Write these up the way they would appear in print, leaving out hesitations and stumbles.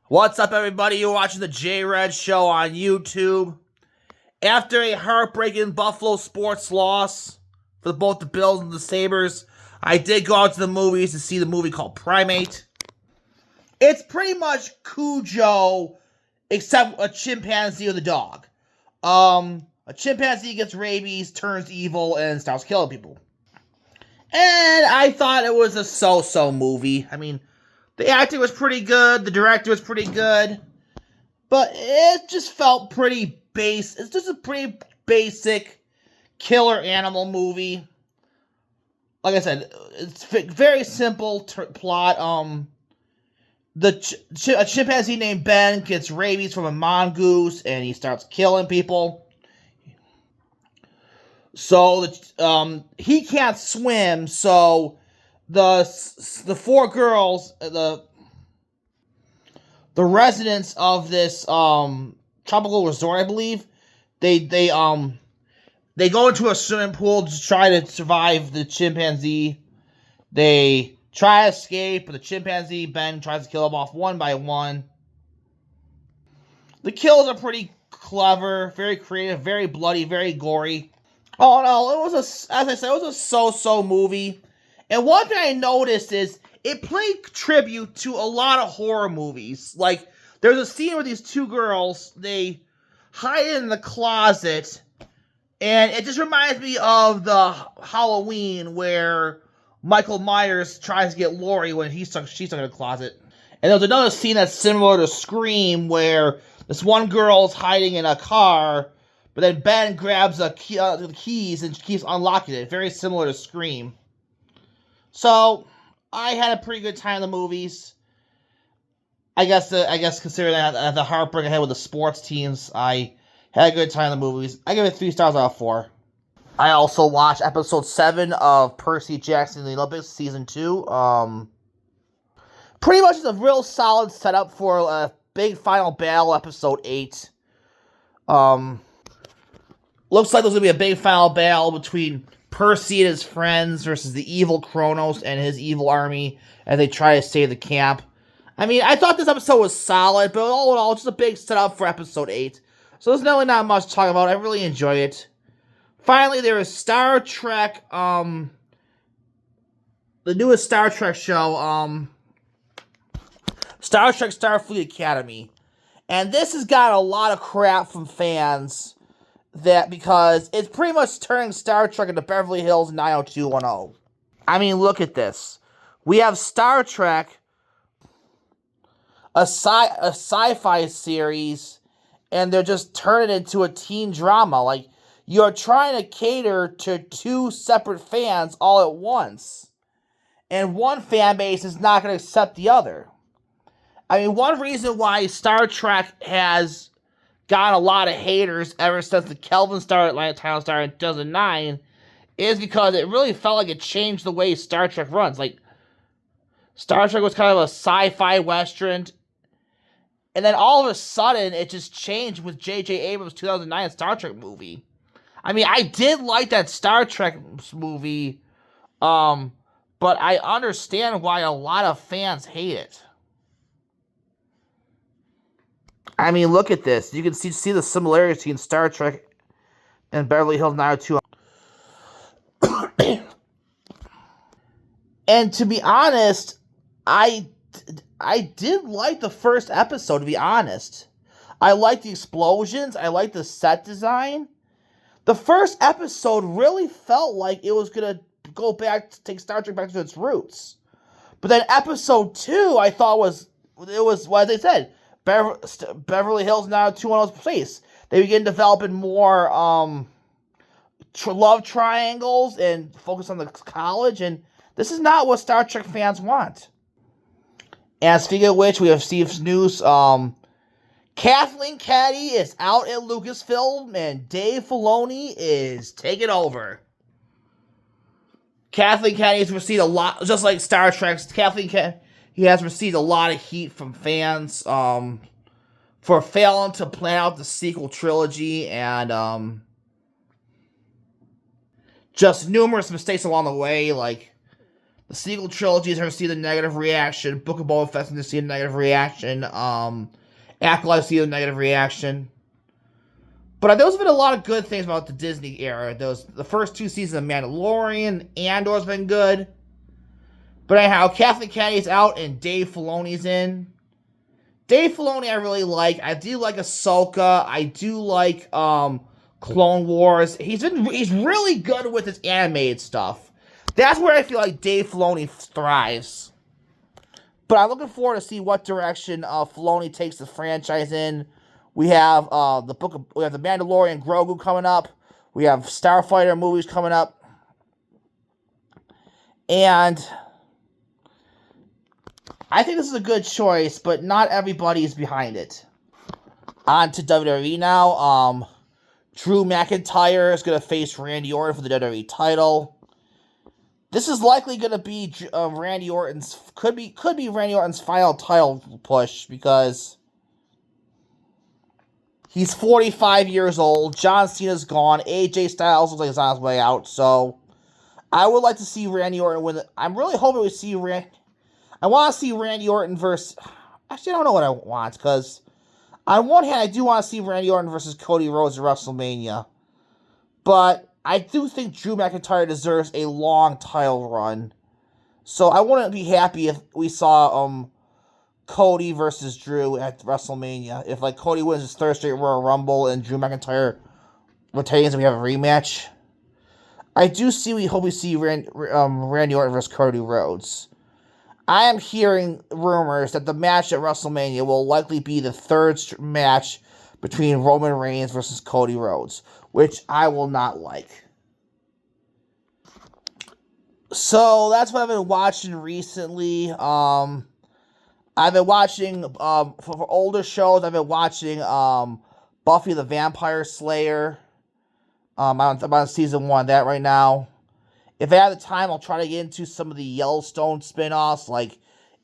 What's up, everybody? You're watching the J-Red Show on YouTube. After a heartbreaking Buffalo sports loss for both the Bills and the Sabres, I did go out to the movies to see the movie called Primate. It's pretty much Cujo, except a chimpanzee with a dog. A chimpanzee gets rabies, turns evil, and starts killing people. And I thought it was a so-so movie. I mean, the acting was pretty good, the director was pretty good, but it just felt pretty base. It's just a pretty basic killer animal movie. Like I said, it's very simple plot. A chimpanzee named Ben gets rabies from a mongoose, and he starts killing people. So he can't swim, so the four girls, the residents of this tropical resort, I believe, they go into a swimming pool to try to survive the chimpanzee. They try to escape, but the chimpanzee Ben tries to kill them off one by one. The kills are pretty clever, very creative, very bloody, very gory. Oh no, as I said, it was a so-so movie. And one thing I noticed is it played tribute to a lot of horror movies. Like, there's a scene where these two girls, they hide in the closet, and it just reminds me of the Halloween where Michael Myers tries to get Laurie when she's stuck in a closet. And there's another scene that's similar to Scream where this one girl's hiding in a car, but then Ben grabs the keys and keeps unlocking it. Very similar to Scream. So, I had a pretty good time in the movies. I guess considering that the heartbreak I had with the sports teams, I had a good time in the movies. I give it 3 stars out of 4. I also watched episode 7 of Percy Jackson in the Olympics, season 2. Pretty much a real solid setup for a big final battle, episode 8. Looks like there's going to be a big final battle between Percy and his friends versus the evil Kronos and his evil army as they try to save the camp. I mean, I thought this episode was solid, but all in all, just a big setup for episode 8. So there's really not much to talk about. I really enjoyed it. Finally, there is Star Trek, the newest Star Trek show, Star Trek Starfleet Academy. And this has got a lot of crap from fans because it's pretty much turning Star Trek into Beverly Hills 90210. I mean, look at this. We have Star Trek, a sci-fi series, and they're just turning it into a teen drama. Like, you're trying to cater to 2 separate fans all at once. And one fan base is not going to accept the other. I mean, one reason why Star Trek has gotten a lot of haters ever since the Kelvin Star Atlantic title started in 2009 is because it really felt like it changed the way Star Trek runs. Like, Star Trek was kind of a sci-fi western, and then all of a sudden it just changed with J.J. Abrams' 2009 Star Trek movie. I mean, I did like that Star Trek movie, but I understand why a lot of fans hate it. I mean, look at this. You can see the similarities between Star Trek and Beverly Hills 90210. And to be honest, I did like the first episode, to be honest. I liked the explosions. I liked the set design. The first episode really felt like it was going to go back to take Star Trek back to its roots. But then episode 2, I thought was what they said, Beverly Hills 90210's place. They begin developing more love triangles and focus on the college, and this is not what Star Trek fans want. And speaking of which, we have Steve's news. Kathleen Kennedy is out at Lucasfilm, and Dave Filoni is taking over. Kathleen Kennedy has received a lot, just like Star Trek's Kathleen Kennedy. He has received a lot of heat from fans for failing to plan out the sequel trilogy and just numerous mistakes along the way. Like, The sequel trilogies are see the negative reaction. Book of Boba Fett's going to see a negative reaction. Acolyte see a negative reaction. But those have been a lot of good things about the Disney era. The first 2 seasons of Mandalorian, Andor's been good. But anyhow, Kathleen Kennedy's out and Dave Filoni's in. Dave Filoni I really like. I do like Ahsoka. I do like Clone Wars. He's really good with his animated stuff. That's where I feel like Dave Filoni thrives. But I'm looking forward to see what direction Filoni takes the franchise in. We have we have the Mandalorian Grogu coming up. We have Starfighter movies coming up. And I think this is a good choice, but not everybody's behind it. On to WWE now. Drew McIntyre is going to face Randy Orton for the WWE title. This is likely going to be Randy Orton's could be Randy Orton's final title push because he's 45 years old. John Cena's gone. AJ Styles looks like he's on his way out. So I would like to see Randy Orton win. I'm really hoping we see I want to see Randy Orton versus... Actually, I don't know what I want, because on one hand, I do want to see Randy Orton versus Cody Rhodes at WrestleMania. But I do think Drew McIntyre deserves a long title run. So I wouldn't be happy if we saw Cody versus Drew at WrestleMania. If Cody wins his third straight Royal Rumble and Drew McIntyre retains and we have a rematch. I do hope we see Randy Orton versus Cody Rhodes. I am hearing rumors that the match at WrestleMania will likely be the third match between Roman Reigns versus Cody Rhodes, which I will not like. So that's what I've been watching recently. I've been watching for older shows. I've been watching Buffy the Vampire Slayer. I'm on season 1 of that right now. If I have the time, I'll try to get into some of the Yellowstone spin-offs, like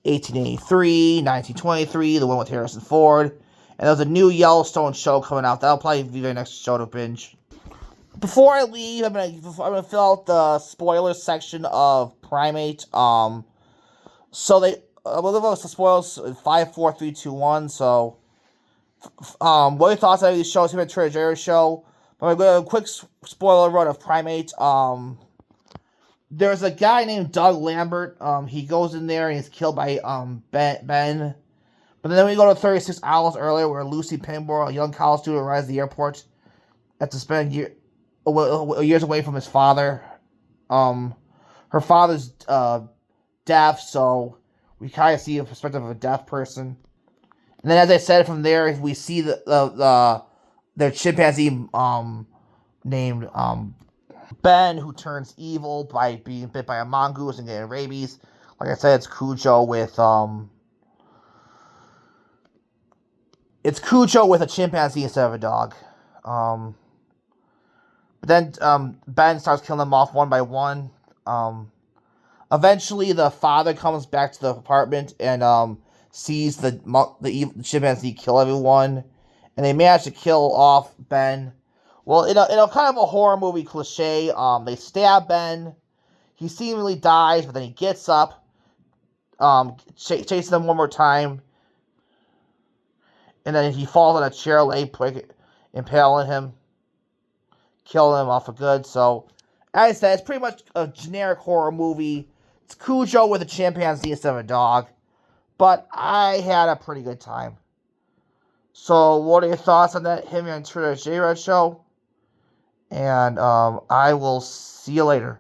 1883, 1923, the one with Harrison Ford. And there's a new Yellowstone show coming out. That'll probably be the next show to binge. Before I leave, I'm gonna fill out the spoilers section of Primate. So we'll give us the spoilers 5, 4, 3, 2, 1. So, what are your thoughts on these shows? Here at Trader Jerry show. I'm gonna do a quick spoiler run of Primate. There's a guy named Doug Lambert. He goes in there and he's killed by Ben. But then we go to 36 hours earlier where Lucy Pinmore, a young college student, arrives at the airport after spending years away from his father. Her father's deaf, so we kind of see a perspective of a deaf person. And then, as I said, from there we see their chimpanzee named Ben, who turns evil by being bit by a mongoose and getting rabies. Like I said, it's Cujo with a chimpanzee instead of a dog. But then Ben starts killing them off one by one. Eventually, the father comes back to the apartment and sees the chimpanzee kill everyone, and they manage to kill off Ben. Well, in a kind of a horror movie cliche, they stab Ben. He seemingly dies, but then he gets up, chases them one more time, and then he falls on a chair, impaling him, killing him off for good. So, as I said, it's pretty much a generic horror movie. It's Cujo with a chimpanzee instead of a dog, but I had a pretty good time. So, what are your thoughts on that? Hit me on Twitter at JRed Show. And I will see you later.